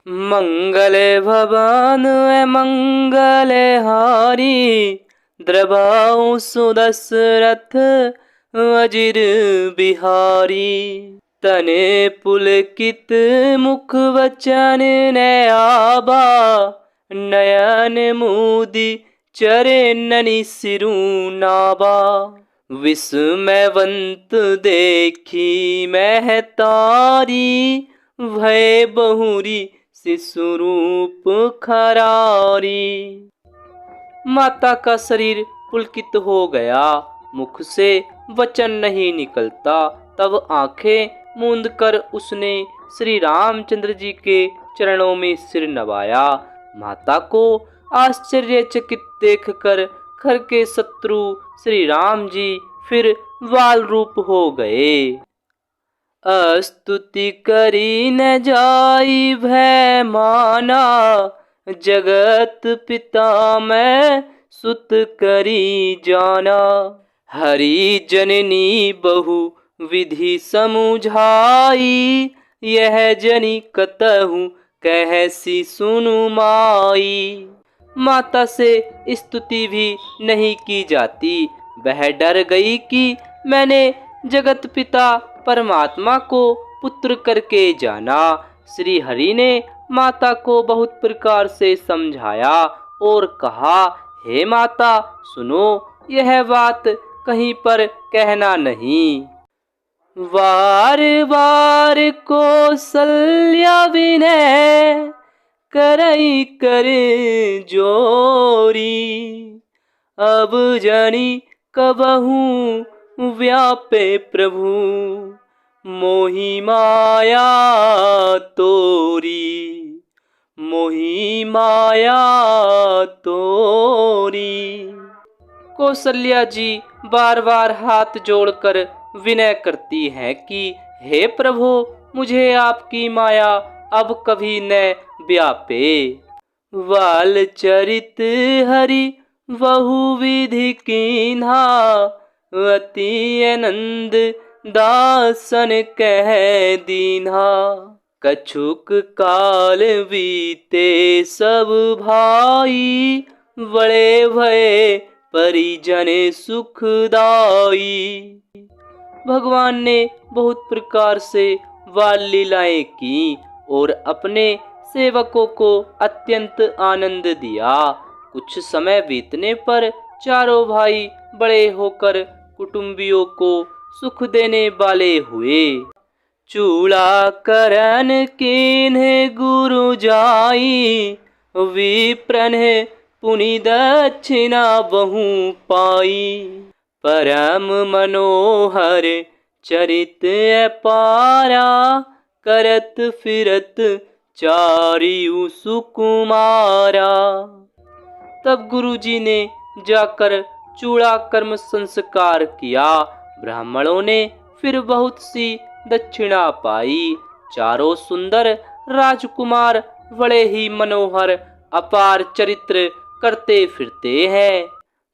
मंगले भवन मंगल हारी, द्रबाऊ सुदशरथ अजिर बिहारी। तने पुलकित मुख वचन न आबा, नयन मुदी चरणनि सिरु नाबा। विस्मयवंत देखी महतारी, भय बहुरी शिशु रूप खरारी। माता का शरीर पुलकित हो गया, मुख से वचन नहीं निकलता। तब आंखें मूंद कर उसने श्री रामचंद्र जी के चरणों में सिर नवाया। माता को आश्चर्यचकित देखकर घर के शत्रु श्री राम जी फिर वाल रूप हो गए। स्तुति करी न जाई भय माना, जगत पिता मैं सुत करी जाना। हरि जननी बहु विधि समुझाई, यह जनी कतहु कहसी सुनु माई। माता से स्तुति भी नहीं की जाती। वह डर गई कि मैंने जगत पिता परमात्मा को पुत्र करके जाना। श्री हरि ने माता को बहुत प्रकार से समझाया और कहा, हे माता सुनो, यह बात कहीं पर कहना नहीं। वार वार कौसल्या विनय, करई कर जोरी। अब जनी कबहू व्यापे प्रभु, मोहि माया तोरी। मोहि माया तोरी। कौशल्या जी बार बार हाथ जोड़कर विनय करती हैं कि हे प्रभु, मुझे आपकी माया अब कभी न व्यापे। वाल चरित हरि बहुविधि कीन्हा, अति आनंद दासन कह दीन्हा। कछुक काल बीते सब भाई, बड़े भये परिजन सुखदाई। भगवान ने बहुत प्रकार से बाल लीलाएं की और अपने सेवकों को अत्यंत आनंद दिया। कुछ समय बीतने पर चारों भाई बड़े होकर कुटुंबियों को सुख देने वाले हुए। चूड़ा करन कीन्हे गुरु जाई, विप्रन पुनि दक्षिणा बहु पाई। परम मनोहर चरित अपारा, करत फिरत चारियु सुकुमारा। तब गुरुजी ने जाकर चूड़ा कर्म संस्कार किया। ब्राह्मणों ने फिर बहुत सी दक्षिणा पाई। चारों सुंदर राजकुमार बड़े ही मनोहर अपार चरित्र करते फिरते हैं।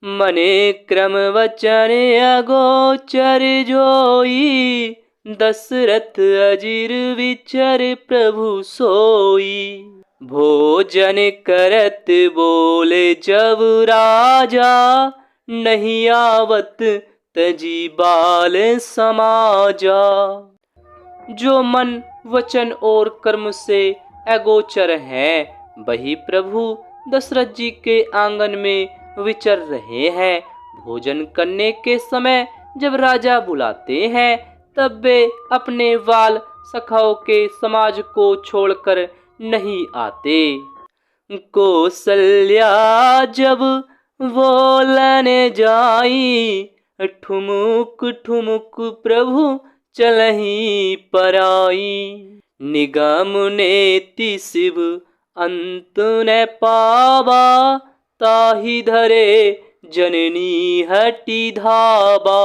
मने क्रम वचन अगोचर जोई, दशरथ अजिर विचर प्रभु सोई। भोजन करत बोले जब राजा, नहीं आवत तजी बाल समाजा। जो मन वचन और कर्म से अगोचर हैं, वही प्रभु दशरथ जी के आंगन में विचर रहे हैं। भोजन करने के समय जब राजा बुलाते हैं, तब वे अपने बाल सखाओं के समाज को छोड़कर नहीं आते। कौशल्या जब बोलने जाई, ठुमुक ठुमुक प्रभु चलही पराई। निगम नेति शिव अंत न पावा, ताहि धरे जननी हटी धाबा।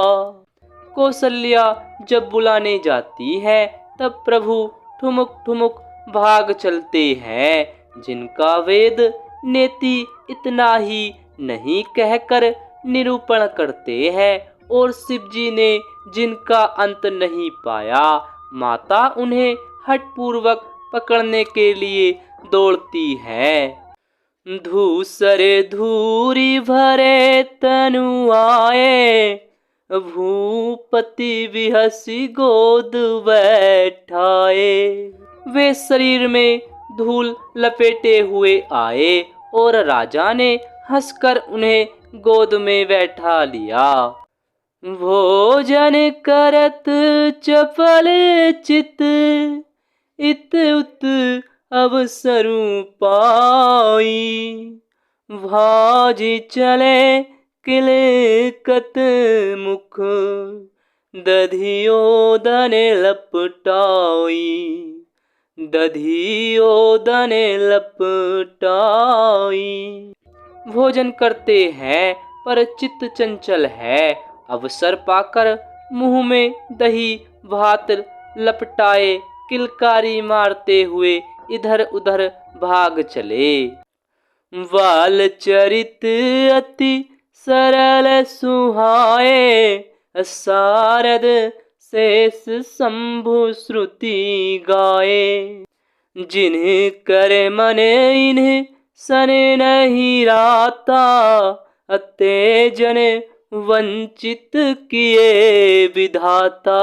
कौशल्या जब बुलाने जाती है, तब प्रभु ठुमुक ठुमुक भाग चलते हैं। जिनका वेद नेति इतना ही नहीं कहकर निरूपण करते हैं, और शिव जी ने जिनका अंत नहीं पाया, माता उन्हें हठपूर्वक पकड़ने के लिए दौड़ती है। धूसर धूरी भरे तनु आए, भूपति बिहसी गोद बैठाए। वे शरीर में धूल लपेटे हुए आए और राजा ने हंसकर उन्हें गोद में बैठा लिया। भोजन करत चपल चित, इत उत अवसरु पाई। भाजी चले किलकत मुख, दधियोदन लपटाई। दधियोदन लपटाई। भोजन करते हैं पर चित्त चंचल है। अवसर पाकर मुंह में दही भात लपटाए किलकारी मारते हुए इधर उधर भाग चले। बाल चरित अति सरल सुहाए, सारद शेष शंभु श्रुति गाए। जिन्ह कर मन इन्ह सन नहीं राता, अते जन वंचित किए विधाता।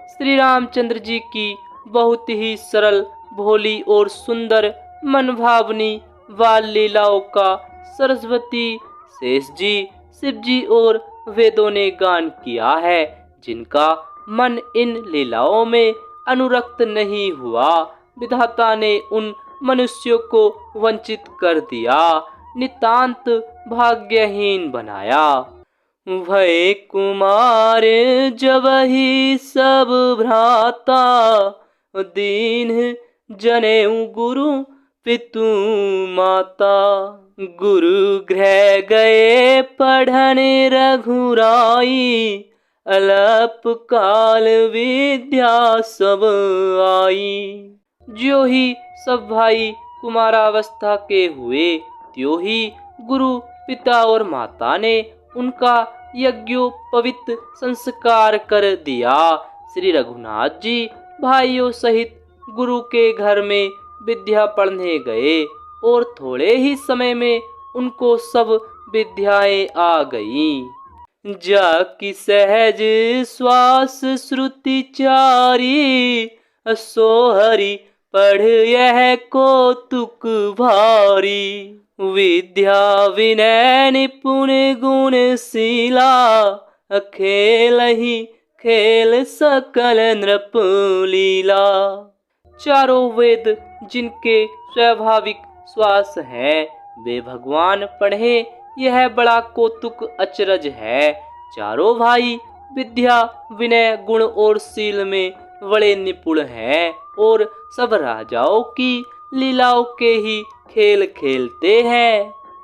श्री रामचंद्र जी की बहुत ही सरल, भोली और सुंदर मनभावनी बाल लीलाओं का सरस्वती, शेष जी, शिव जी और वेदों ने गान किया है, जिनका मन इन लीलाओं में अनुरक्त नहीं हुआ। विधाता ने उन मनुष्यों को वंचित कर दिया, नितांत भाग्यहीन बनाया। भय कुमार जब ही सब भ्राता, दीन जनेऊ गुरु पितु माता। गुरु गृह गए पढ़न रघुराई, अलप काल विद्या सब आई। जो ही सब भाई कुमारावस्था के हुए, त्यों ही गुरु पिता और माता ने उनका यज्ञोपवीत संस्कार कर दिया। श्री रघुनाथ जी भाइयों सहित गुरु के घर में विद्या पढ़ने गए और थोड़े ही समय में उनको सब विद्याएं आ गईं। जाकी सहज श्वास श्रुति चारी, सोहरी पढ़ यह कौतुक भारी। विद्या विनय निपुण गुण शीला, खेल ही खेल सकल नृप लीला। चारों वेद जिनके स्वाभाविक श्वास है, वे भगवान पढ़े यह बड़ा कौतुक अचरज है। चारों भाई विद्या विनय गुण और शील में बड़े निपुण हैं और सब राजाओं की लीलाओं के ही खेल खेलते हैं।